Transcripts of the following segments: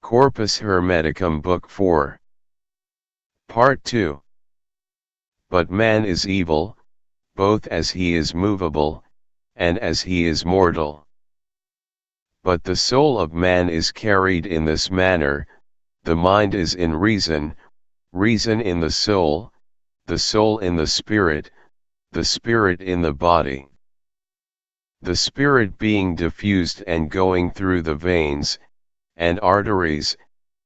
Corpus Hermeticum Book 4. Part 2. But man is evil, both as he is movable, and as he is mortal. But the soul of man is carried in this manner: the mind is in reason, reason in the soul in the spirit in the body. The spirit being diffused and going through the veins, and arteries,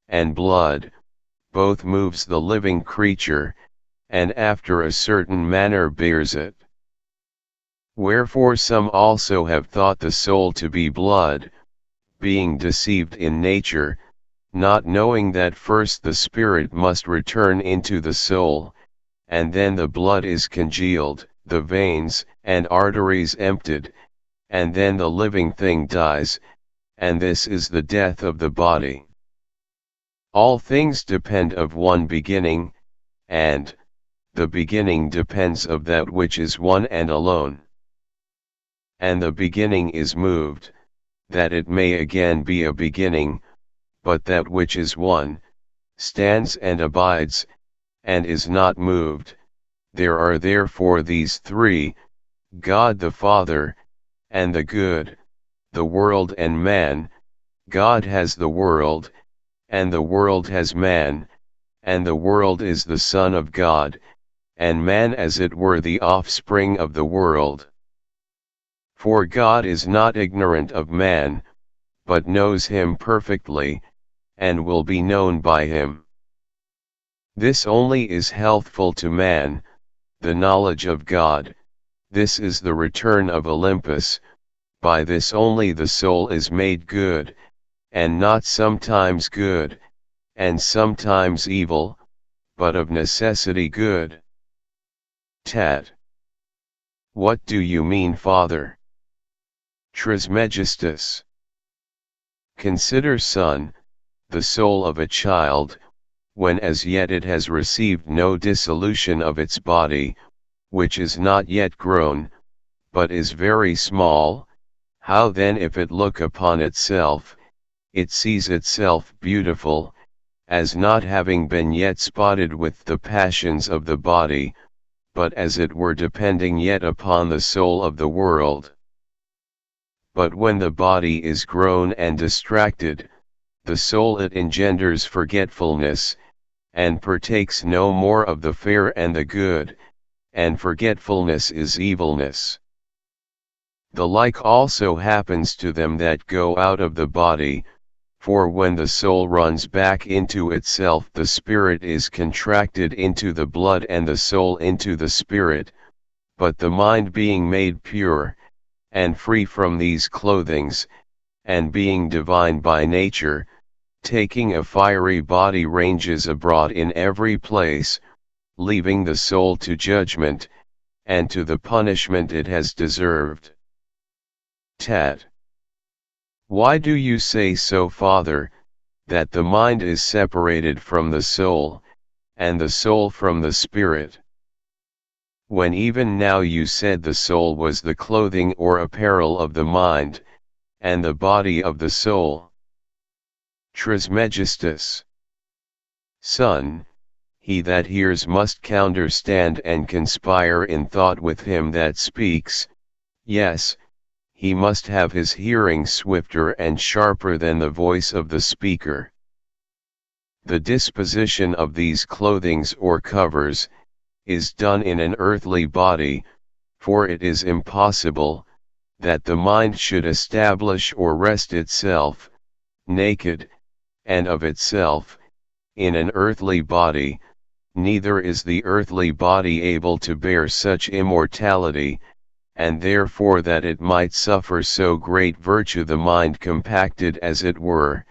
and blood, both moves the living creature, and after a certain manner bears it. Wherefore some also have thought the soul to be blood, being deceived in nature, not knowing that first the spirit must return into the soul, and then the blood is congealed, the veins and arteries emptied, and then the living thing dies, and this is the death of the body. All things depend of one beginning, and the beginning depends of that which is one and alone. And the beginning is moved, that it may again be a beginning, but that which is one, stands and abides, and is not moved. There are therefore these three: God the Father, and the good, the world and man. God has the world, and the world has man, and the world is the Son of God, and man as it were the offspring of the world. For God is not ignorant of man, but knows him perfectly, and will be known by him. This only is healthful to man, the knowledge of God. This is the return of Olympus. By this only the soul is made good, and not sometimes good, and sometimes evil, but of necessity good. Tat. What do you mean, Father? Trismegistus. Consider, son, the soul of a child, when as yet it has received no dissolution of its body, which is not yet grown, but is very small. How then, if it look upon itself, it sees itself beautiful, as not having been yet spotted with the passions of the body, but as it were depending yet upon the soul of the world. But when the body is grown and distracted, the soul it engenders forgetfulness, and partakes no more of the fair and the good, and forgetfulness is evilness. The like also happens to them that go out of the body, for when the soul runs back into itself, the spirit is contracted into the blood and the soul into the spirit. But the mind being made pure, and free from these clothings, and being divine by nature, taking a fiery body, ranges abroad in every place, leaving the soul to judgment, and to the punishment it has deserved. Tat. Why do you say so, Father, that the mind is separated from the soul, and the soul from the spirit? When even now you said the soul was the clothing or apparel of the mind, and the body of the soul. Trismegistus. Son, he that hears must counterstand and conspire in thought with him that speaks. Yes, he must have his hearing swifter and sharper than the voice of the speaker. The disposition of these clothings or covers is done in an earthly body, for it is impossible that the mind should establish or rest itself, naked, and of itself, in an earthly body. Neither is the earthly body able to bear such immortality, and therefore that it might suffer so great virtue the mind compacted as it were,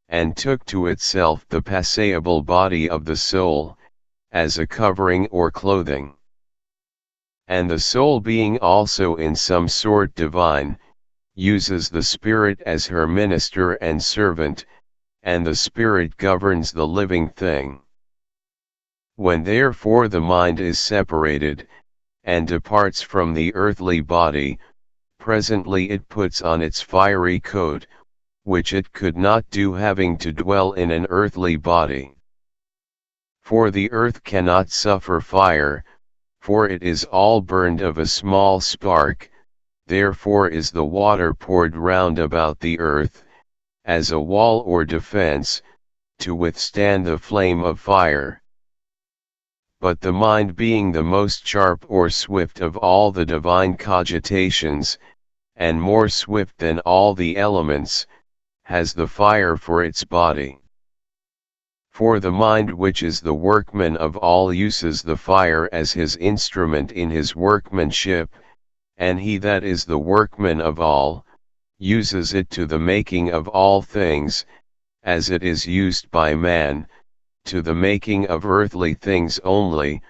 and took to itself the passible body of the soul, as a covering or clothing. And the soul being also in some sort divine, uses the spirit as her minister and servant, and the spirit governs the living thing. When therefore the mind is separated, and departs from the earthly body, presently it puts on its fiery coat, which it could not do having to dwell in an earthly body. For the earth cannot suffer fire, for it is all burned of a small spark, therefore is the water poured round about the earth, as a wall or defense, to withstand the flame of fire. But the mind being the most sharp or swift of all the divine cogitations, and more swift than all the elements, has the fire for its body. For the mind which is the workman of all uses the fire as his instrument in his workmanship, and he that is the workman of all, uses it to the making of all things, as it is used by man, to the making of earthly things only,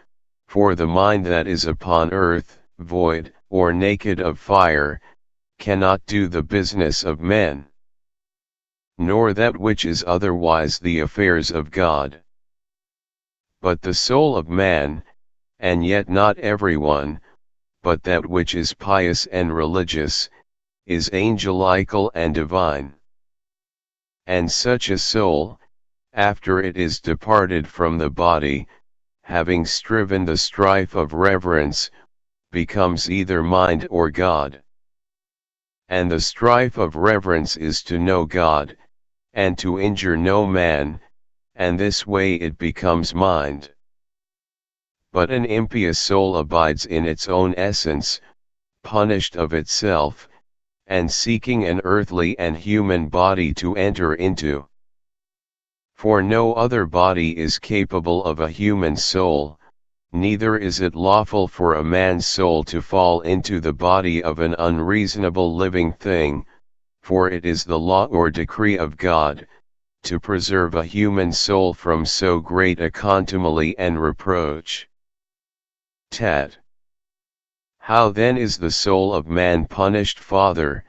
for the mind that is upon earth, void, or naked of fire, cannot do the business of men, nor that which is otherwise the affairs of God. But the soul of man, and yet not every one, but that which is pious and religious, is angelical and divine. And such a soul, after it is departed from the body, having striven the strife of reverence, becomes either mind or God. And the strife of reverence is to know God, and to injure no man, and this way it becomes mind. But an impious soul abides in its own essence, punished of itself, and seeking an earthly and human body to enter into. For no other body is capable of a human soul, neither is it lawful for a man's soul to fall into the body of an unreasonable living thing, for it is the law or decree of God, to preserve a human soul from so great a contumely and reproach. Tet. How then is the soul of man punished, Father,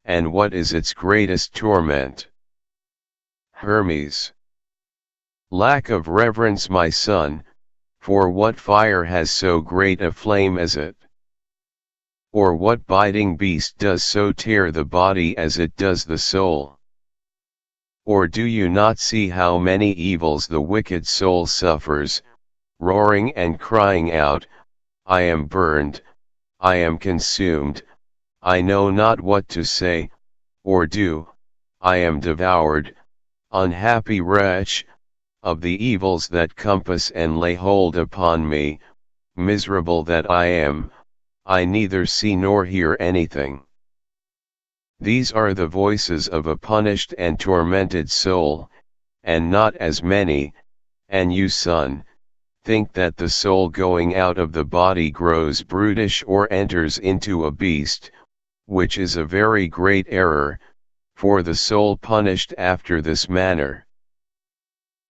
and what is its greatest torment? Hermes. Lack of reverence, my son, for what fire has so great a flame as it? Or what biting beast does so tear the body as it does the soul? Or do you not see how many evils the wicked soul suffers, roaring and crying out, I am burned, I am consumed, I know not what to say, or do, I am devoured, unhappy wretch, of the evils that compass and lay hold upon me, miserable that I am, I neither see nor hear anything. These are the voices of a punished and tormented soul, and not as many, and you, son, think that the soul going out of the body grows brutish or enters into a beast, which is a very great error, for the soul punished after this manner.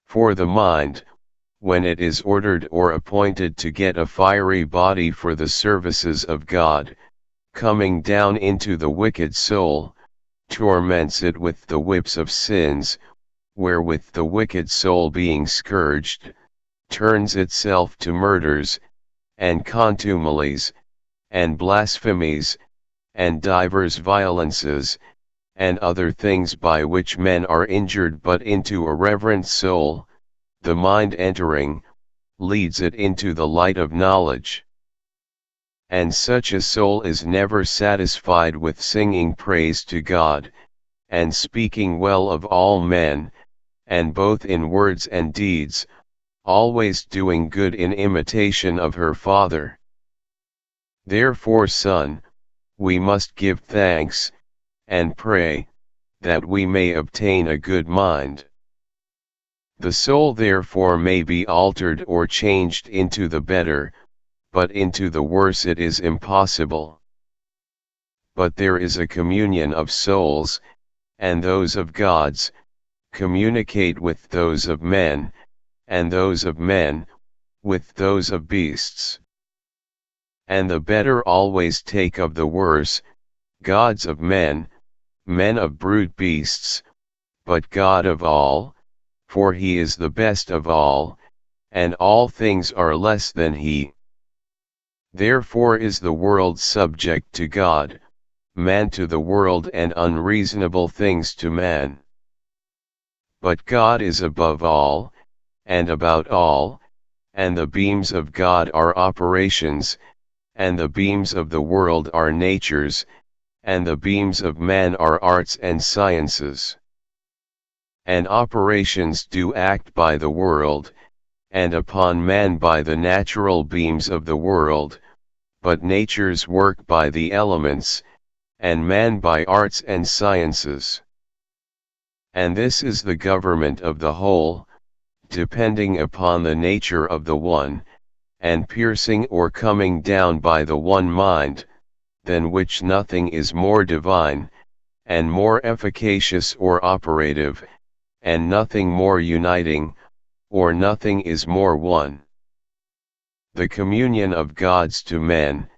For the mind, when it is ordered or appointed to get a fiery body for the services of God, coming down into the wicked soul, torments it with the whips of sins, wherewith the wicked soul being scourged, turns itself to murders, and contumelies, and blasphemies, and divers violences, and other things by which men are injured, but into a reverent soul, the mind entering, leads it into the light of knowledge. And such a soul is never satisfied with singing praise to God, and speaking well of all men, and both in words and deeds, always doing good in imitation of her Father. Therefore, son, we must give thanks, and pray, that we may obtain a good mind. The soul therefore may be altered or changed into the better, but into the worse it is impossible. But there is a communion of souls, and those of gods communicate with those of men, and those of men with those of beasts. And the better always take of the worse, gods of men, men of brute beasts, but God of all, for he is the best of all, and all things are less than he. Therefore is the world subject to God, man to the world and unreasonable things to man. But God is above all, and about all, and the beams of God are operations, and the beams of the world are natures, and the beams of man are arts and sciences. And operations do act by the world, and upon man by the natural beams of the world, but natures work by the elements, and man by arts and sciences. And this is the government of the whole, depending upon the nature of the one, and piercing or coming down by the one mind, than which nothing is more divine, and more efficacious or operative, and nothing more uniting, or nothing is more one. The communion of gods to men,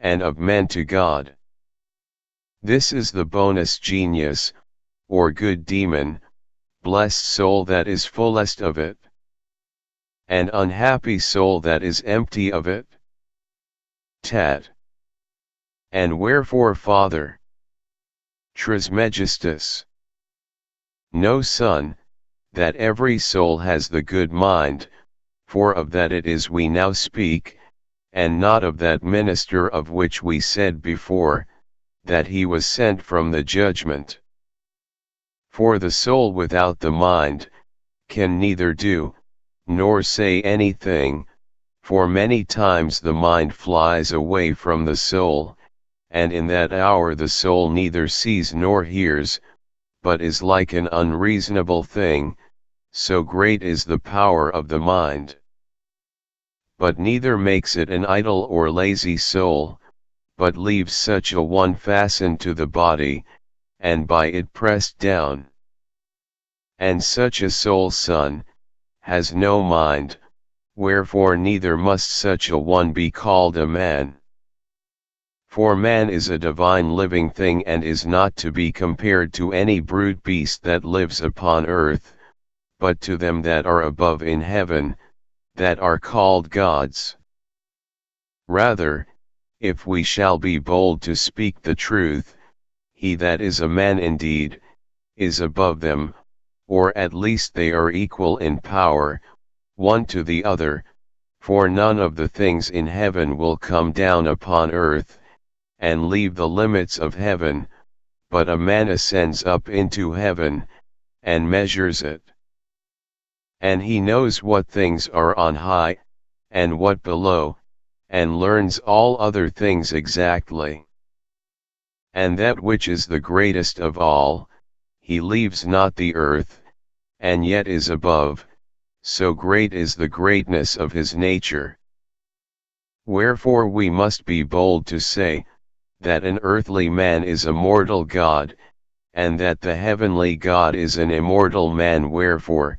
and of men to God. This is the bonus genius, or good demon, blessed soul that is fullest of it, and unhappy soul that is empty of it. Tat. And wherefore, Father? Trismegistus. No, Son, that every soul has the good mind, for of that it is we now speak, and not of that minister of which we said before, that he was sent from the judgment. For the soul without the mind, can neither do, nor say anything, for many times the mind flies away from the soul, and in that hour the soul neither sees nor hears, but is like an unreasonable thing, so great is the power of the mind. But neither makes it an idle or lazy soul, but leaves such a one fastened to the body, and by it pressed down. And such a soul, Son, has no mind, wherefore neither must such a one be called a man. For man is a divine living thing and is not to be compared to any brute beast that lives upon earth, but to them that are above in heaven, that are called gods. Rather, if we shall be bold to speak the truth, he that is a man indeed, is above them, or at least they are equal in power, one to the other, for none of the things in heaven will come down upon earth, and leave the limits of heaven, but a man ascends up into heaven, and measures it. And he knows what things are on high, and what below, and learns all other things exactly. And that which is the greatest of all, he leaves not the earth, and yet is above, so great is the greatness of his nature. Wherefore we must be bold to say, that an earthly man is a mortal God, and that the heavenly God is an immortal man. Wherefore,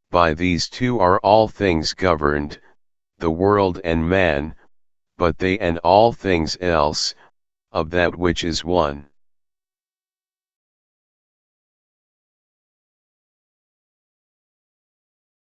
by these two are all things governed, the world and man, but they and all things else, of that which is one.